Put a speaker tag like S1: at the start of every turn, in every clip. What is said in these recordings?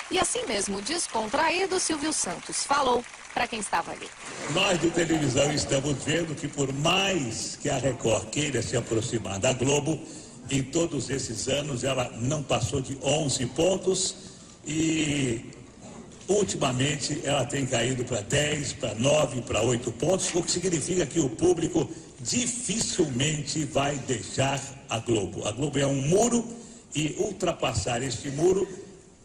S1: E assim mesmo, descontraído, Silvio Santos falou para quem estava ali.
S2: Nós de televisão estamos vendo que por mais que a Record queira se aproximar da Globo, em todos esses anos ela não passou de 11 pontos e ultimamente ela tem caído para 10, para 9, para 8 pontos, o que significa que o público dificilmente vai deixar a Globo. A Globo é um muro e ultrapassar este muro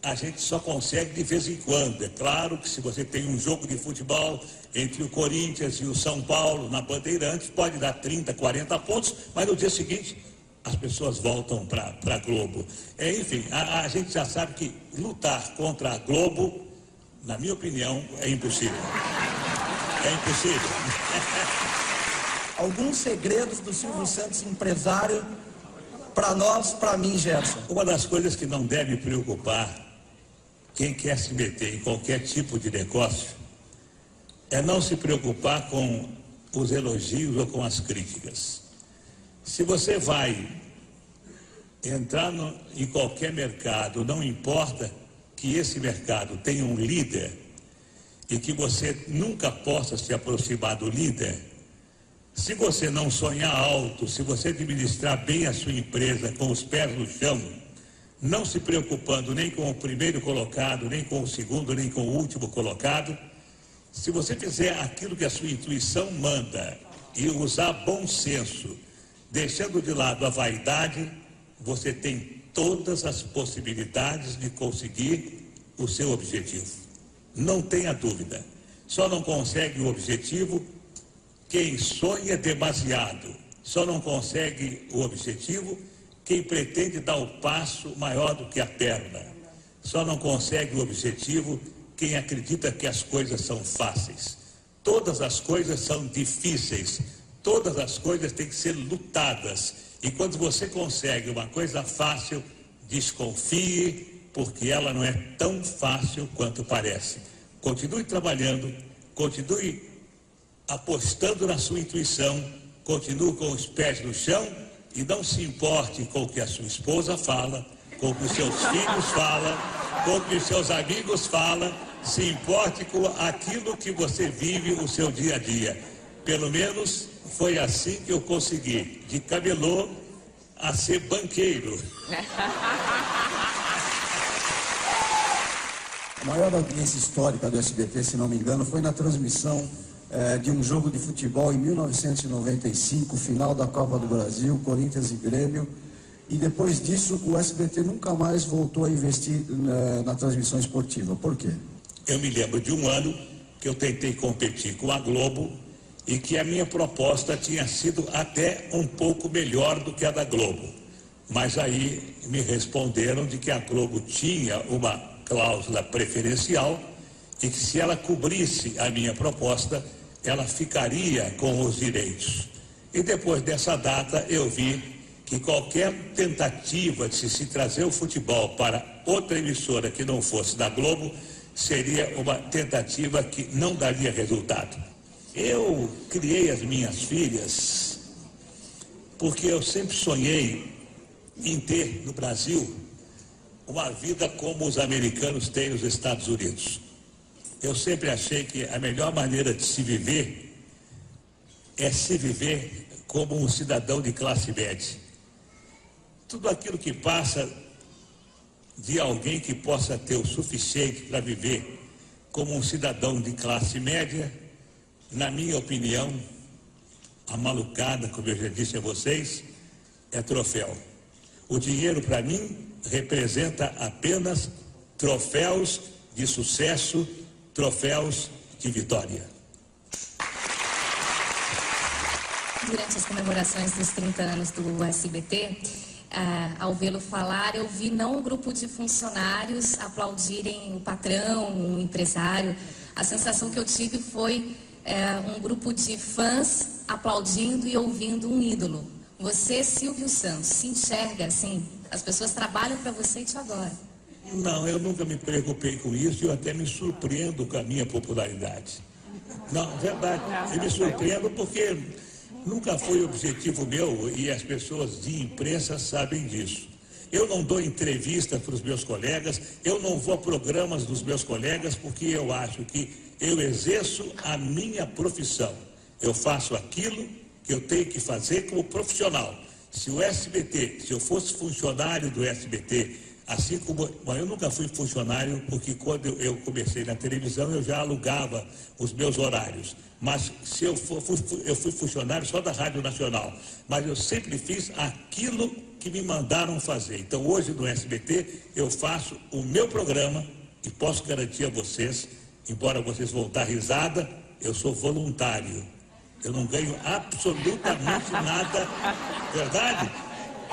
S2: a gente só consegue de vez em quando. É claro que se você tem um jogo de futebol entre o Corinthians e o São Paulo na Bandeirantes, pode dar 30, 40 pontos, mas no dia seguinte as pessoas voltam para a Globo. Enfim, a gente já sabe que lutar contra a Globo, na minha opinião, é impossível. É impossível.
S3: Alguns segredos do Silvio Santos, empresário, para nós, para mim, Gerson.
S2: Uma das coisas que não deve preocupar quem quer se meter em qualquer tipo de negócio é não se preocupar com os elogios ou com as críticas. Se você vai entrar em qualquer mercado, não importa que esse mercado tenha um líder e que você nunca possa se aproximar do líder, se você não sonhar alto, se você administrar bem a sua empresa com os pés no chão, não se preocupando nem com o primeiro colocado, nem com o segundo, nem com o último colocado, se você fizer aquilo que a sua intuição manda e usar bom senso, deixando de lado a vaidade, você tem todas as possibilidades de conseguir o seu objetivo. Não tenha dúvida. Só não consegue o objetivo quem sonha demasiado. Só não consegue o objetivo quem pretende dar o passo maior do que a perna. Só não consegue o objetivo quem acredita que as coisas são fáceis. Todas as coisas são difíceis. Todas as coisas têm que ser lutadas. E quando você consegue uma coisa fácil, desconfie, porque ela não é tão fácil quanto parece. Continue trabalhando, continue apostando na sua intuição, continue com os pés no chão e não se importe com o que a sua esposa fala, com o que os seus filhos falam, com o que os seus amigos falam, se importe com aquilo que você vive o seu dia a dia. Pelo menos foi assim que eu consegui, de camelô a ser banqueiro.
S3: A maior audiência histórica do SBT, se não me engano, foi na transmissão de um jogo de futebol em 1995, final da Copa do Brasil, Corinthians e Grêmio. E depois disso, o SBT nunca mais voltou a investir na transmissão esportiva. Por quê?
S2: Eu me lembro de um ano que eu tentei competir com a Globo e que a minha proposta tinha sido até um pouco melhor do que a da Globo. Mas aí me responderam de que a Globo tinha uma cláusula preferencial e que se ela cobrisse a minha proposta, ela ficaria com os direitos. E depois dessa data eu vi que qualquer tentativa de se trazer o futebol para outra emissora que não fosse da Globo seria uma tentativa que não daria resultado. Eu criei as minhas filhas porque eu sempre sonhei em ter no Brasil uma vida como os americanos têm nos Estados Unidos. Eu sempre achei que a melhor maneira de se viver é se viver como um cidadão de classe média. Tudo aquilo que passa de alguém que possa ter o suficiente para viver como um cidadão de classe média, na minha opinião, a malucada, como eu já disse a vocês, é troféu. O dinheiro, para mim, representa apenas troféus de sucesso, troféus de vitória.
S4: Durante as comemorações dos 30 anos do SBT, ao vê-lo falar, eu vi não um grupo de funcionários aplaudirem o patrão, o empresário. A sensação que eu tive foi um grupo de fãs aplaudindo e ouvindo um ídolo. Você, Silvio Santos, se enxerga assim? As pessoas trabalham para você e te adoram.
S2: Não, eu nunca me preocupei com isso e eu até me surpreendo com a minha popularidade. Não, verdade, eu me surpreendo porque nunca foi objetivo meu e as pessoas de imprensa sabem disso. Eu não dou entrevista para os meus colegas, eu não vou a programas dos meus colegas, porque eu acho que eu exerço a minha profissão. Eu faço aquilo que eu tenho que fazer como profissional. Se o SBT, se eu fosse funcionário do SBT, assim como... Bom, eu nunca fui funcionário, porque quando eu comecei na televisão, eu já alugava os meus horários. Mas se eu fui funcionário só da Rádio Nacional. Mas eu sempre fiz aquilo que me mandaram fazer. Então, hoje no SBT, eu faço o meu programa, e posso garantir a vocês, embora vocês vão dar risada, eu sou voluntário. Eu não ganho absolutamente nada, verdade?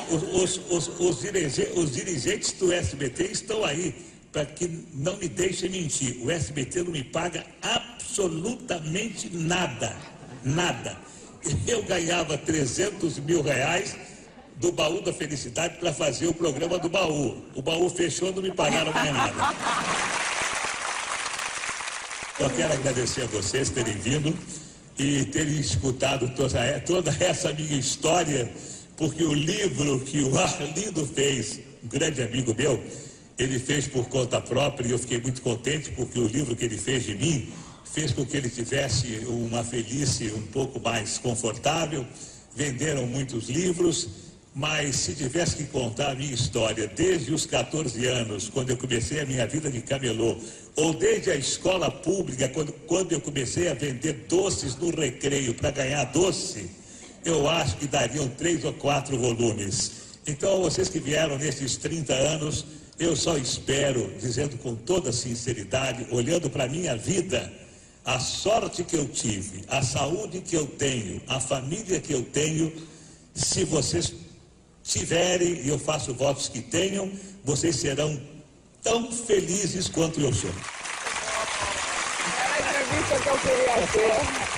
S2: Os dirigentes do SBT estão aí para que não me deixem mentir. O SBT não me paga absolutamente nada, nada. Eu ganhava 300 mil reais do Baú da Felicidade para fazer o programa do Baú. O Baú fechou, não me pagaram mais nada. Eu quero agradecer a vocês terem vindo e terem escutado toda essa minha história, porque o livro que o Arlindo fez, um grande amigo meu, ele fez por conta própria, e eu fiquei muito contente, porque o livro que ele fez de mim fez com que ele tivesse uma velhice um pouco mais confortável. Venderam muitos livros, mas se tivesse que contar a minha história desde os 14 anos, quando eu comecei a minha vida de camelô, ou desde a escola pública, quando eu comecei a vender doces no recreio para ganhar doce, eu acho que dariam 3 ou 4 volumes. Então, vocês que vieram nesses 30 anos, eu só espero, dizendo com toda sinceridade, olhando para a minha vida, a sorte que eu tive, a saúde que eu tenho, a família que eu tenho, se vocês tiverem, e eu faço votos que tenham, vocês serão tão felizes quanto eu sou.
S5: Era a entrevista que eu queria ter.